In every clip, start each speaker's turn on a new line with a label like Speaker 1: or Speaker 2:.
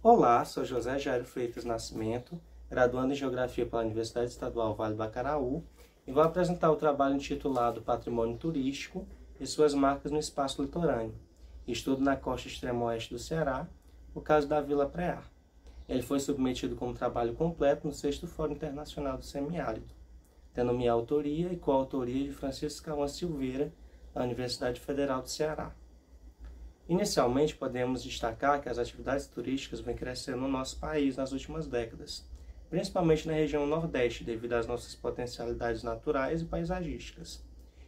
Speaker 1: Olá, sou José Jairo Freitas Nascimento, graduando em Geografia pela Universidade Estadual Vale do Acaraú, e vou apresentar o trabalho intitulado Patrimônio Turístico e suas marcas no espaço litorâneo. Estudo na costa extremo-oeste do Ceará, o caso da Vila Preá. Ele foi submetido como trabalho completo no 6º Fórum Internacional do Semiárido, tendo minha autoria e coautoria de Francisco Cauã Silveira, da Universidade Federal do Ceará. Inicialmente, podemos destacar que as atividades turísticas vêm crescendo no nosso país nas últimas décadas, principalmente na região Nordeste, devido às nossas potencialidades naturais e paisagísticas.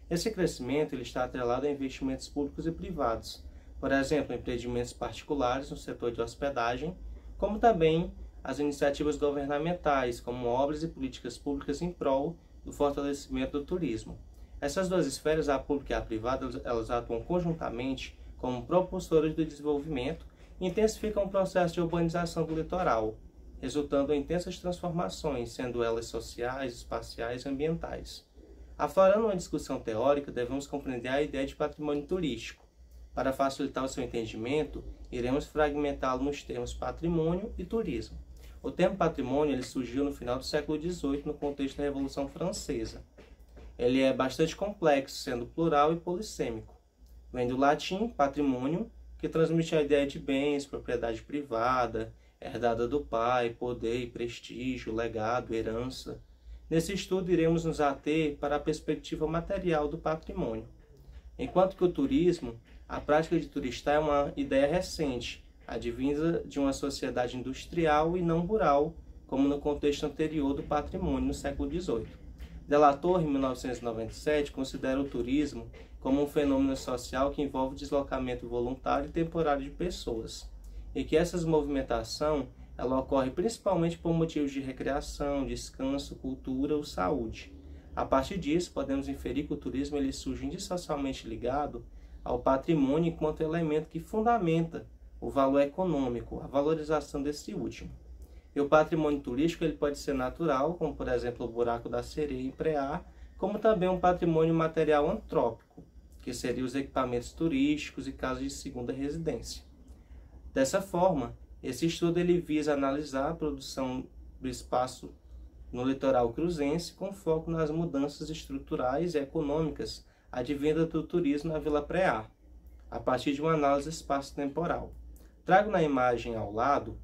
Speaker 1: Esse crescimento ele está atrelado a investimentos públicos e privados, por exemplo, empreendimentos particulares no setor de hospedagem, como também as iniciativas governamentais, como obras e políticas públicas em prol do fortalecimento do turismo. Essas duas esferas, a pública e a privada, elas atuam conjuntamente como propulsores do desenvolvimento e intensificam o processo de urbanização do litoral, resultando em intensas transformações, sendo elas sociais, espaciais e ambientais. Aflorando uma discussão teórica, devemos compreender a ideia de patrimônio turístico. Para facilitar o seu entendimento, iremos fragmentá-lo nos termos patrimônio e turismo. O termo patrimônio ele surgiu no final do século XVIII no contexto da Revolução Francesa. Ele é bastante complexo, sendo plural e polissêmico. Vem do latim patrimônio, que transmite a ideia de bens, propriedade privada, herdada do pai, poder e prestígio, legado, herança. Nesse estudo, iremos nos ater para a perspectiva material do patrimônio. Enquanto que o turismo, a prática de turistar é uma ideia recente, advinda de uma sociedade industrial e não rural, como no contexto anterior do patrimônio no século XVIII. Delator, em 1997, considera o turismo como um fenômeno social que envolve deslocamento voluntário e temporário de pessoas, e que essa movimentação ela ocorre principalmente por motivos de recreação, descanso, cultura ou saúde. A partir disso, podemos inferir que o turismo ele surge indissociavelmente ligado ao patrimônio enquanto elemento que fundamenta o valor econômico, a valorização desse último. E o patrimônio turístico ele pode ser natural, como por exemplo o Buraco da Sereia em Preá, como também um patrimônio material antrópico, que seriam os equipamentos turísticos e casas de segunda residência. Dessa forma, esse estudo ele visa analisar a produção do espaço no litoral cruzense com foco nas mudanças estruturais e econômicas advindas do turismo na Vila Preá, a partir de uma análise espaço-temporal. Trago na imagem ao lado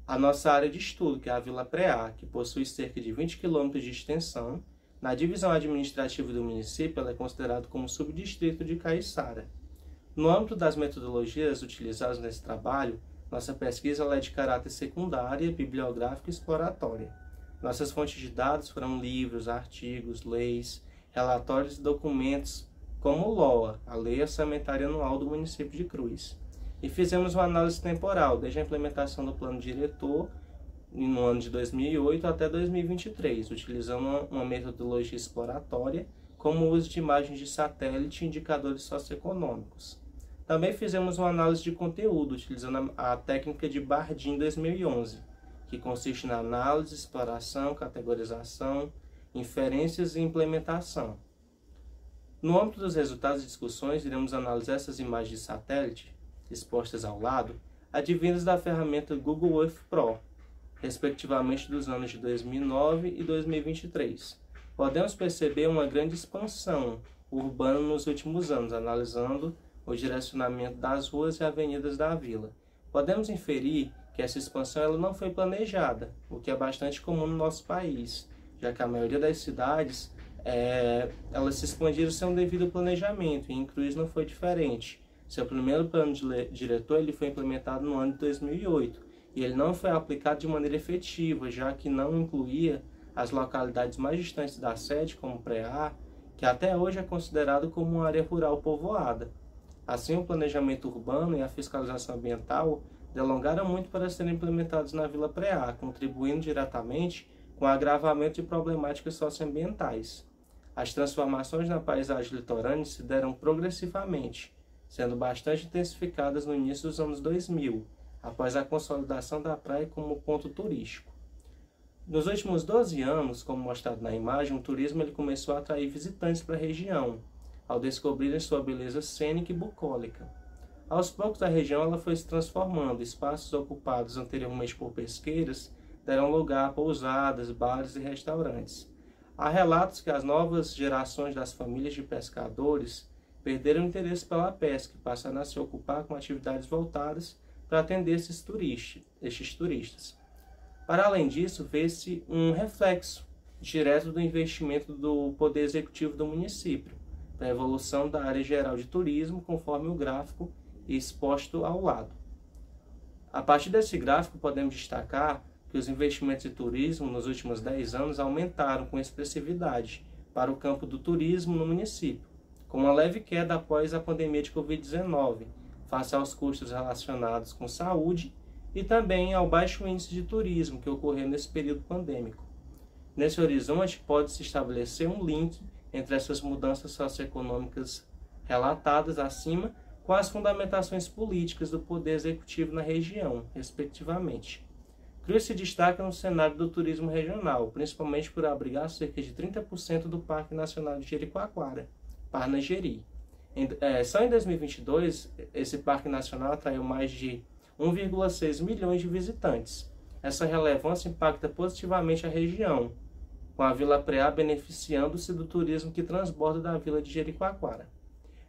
Speaker 1: a nossa área de estudo, que é a Vila Preá, que possui cerca de 20 km de extensão. Na divisão administrativa do município, ela é considerada como subdistrito de Caiçara. No âmbito das metodologias utilizadas nesse trabalho, nossa pesquisa ela é de caráter secundária, bibliográfica e exploratória. Nossas fontes de dados foram livros, artigos, leis, relatórios e documentos, como o LOA, a Lei Orçamentária Anual do município de Cruz. E fizemos uma análise temporal, desde a implementação do plano diretor, no ano de 2008 até 2023, utilizando uma metodologia exploratória, como o uso de imagens de satélite e indicadores socioeconômicos. Também fizemos uma análise de conteúdo, utilizando a técnica de Bardim 2011, que consiste na análise, exploração, categorização, inferências e implementação. No âmbito dos resultados e discussões, iremos analisar essas imagens de satélite, expostas ao lado, advindas da ferramenta Google Earth Pro, respectivamente dos anos de 2009 e 2023. Podemos perceber uma grande expansão urbana nos últimos anos, analisando o direcionamento das ruas e avenidas da vila. Podemos inferir que essa expansão ela não foi planejada, o que é bastante comum no nosso país, já que a maioria das cidades elas se expandiram sem um devido planejamento, e em Cruz não foi diferente. Seu primeiro plano diretor ele foi implementado no ano de 2008, e ele não foi aplicado de maneira efetiva, já que não incluía as localidades mais distantes da sede, como Preá, que até hoje é considerado como uma área rural povoada. Assim, o planejamento urbano e a fiscalização ambiental delongaram muito para serem implementados na Vila Preá, contribuindo diretamente com o agravamento de problemáticas socioambientais. As transformações na paisagem litorânea se deram progressivamente, sendo bastante intensificadas no início dos anos 2000, após a consolidação da praia como ponto turístico. Nos últimos 12 anos, como mostrado na imagem, o turismo ele começou a atrair visitantes para a região, ao descobrirem sua beleza cênica e bucólica. Aos poucos, a região ela foi se transformando. Espaços ocupados anteriormente por pesqueiros deram lugar a pousadas, bares e restaurantes. Há relatos que as novas gerações das famílias de pescadores perderam o interesse pela pesca e passaram a se ocupar com atividades voltadas para atender estes turistas. Para além disso, vê-se um reflexo direto do investimento do Poder Executivo do município para a evolução da área geral de turismo, conforme o gráfico exposto ao lado. A partir desse gráfico, podemos destacar que os investimentos em turismo nos últimos 10 anos aumentaram com expressividade para o campo do turismo no município, com uma leve queda após a pandemia de Covid-19, face aos custos relacionados com saúde e também ao baixo índice de turismo que ocorreu nesse período pandêmico. Nesse horizonte, pode-se estabelecer um link entre essas mudanças socioeconômicas relatadas acima com as fundamentações políticas do Poder Executivo na região, respectivamente. Cruz se destaca no cenário do turismo regional, principalmente por abrigar cerca de 30% do Parque Nacional de Jericoacoara, Parnageri. Só em 2022, esse Parque Nacional atraiu mais de 1,6 milhões de visitantes. Essa relevância impacta positivamente a região, com a Vila Preá beneficiando-se do turismo que transborda da Vila de Jericoacoara.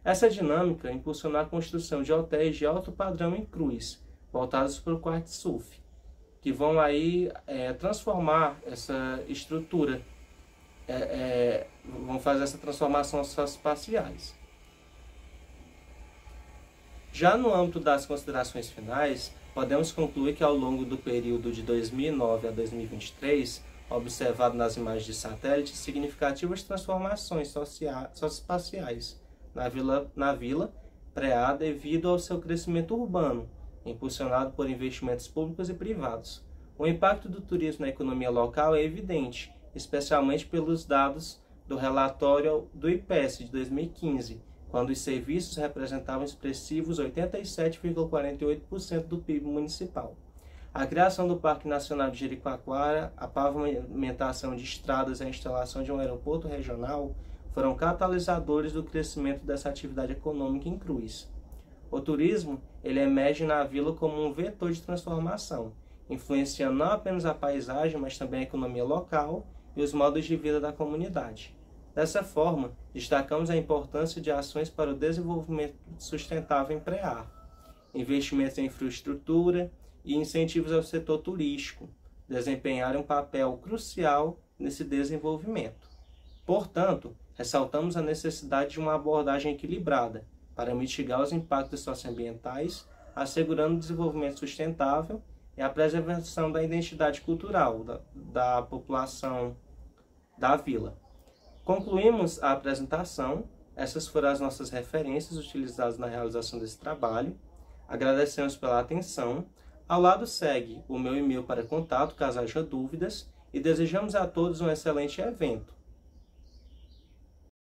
Speaker 1: Essa dinâmica impulsionou a construção de hotéis de alto padrão em Cruz, voltados para o Couchsurf, que vão aí transformar essa estrutura, vão fazer essa transformação socioespaciais. Já no âmbito das considerações finais, podemos concluir que ao longo do período de 2009 a 2023, observado nas imagens de satélite, significativas transformações socioespaciais na Vila Preá devido ao seu crescimento urbano, impulsionado por investimentos públicos e privados. O impacto do turismo na economia local é evidente, especialmente pelos dados do relatório do IPES de 2015, quando os serviços representavam expressivos 87,48% do PIB municipal. A criação do Parque Nacional de Jericoacoara, a pavimentação de estradas e a instalação de um aeroporto regional foram catalisadores do crescimento dessa atividade econômica em Cruz. O turismo ele emerge na vila como um vetor de transformação, influenciando não apenas a paisagem, mas também a economia local e os modos de vida da comunidade. Dessa forma, destacamos a importância de ações para o desenvolvimento sustentável em Preá, investimentos em infraestrutura e incentivos ao setor turístico, desempenharem um papel crucial nesse desenvolvimento. Portanto, ressaltamos a necessidade de uma abordagem equilibrada para mitigar os impactos socioambientais, assegurando o desenvolvimento sustentável e a preservação da identidade cultural da população da vila. Concluímos a apresentação. Essas foram as nossas referências utilizadas na realização desse trabalho. Agradecemos pela atenção. Ao lado segue o meu e-mail para contato, caso haja dúvidas, e desejamos a todos um excelente evento.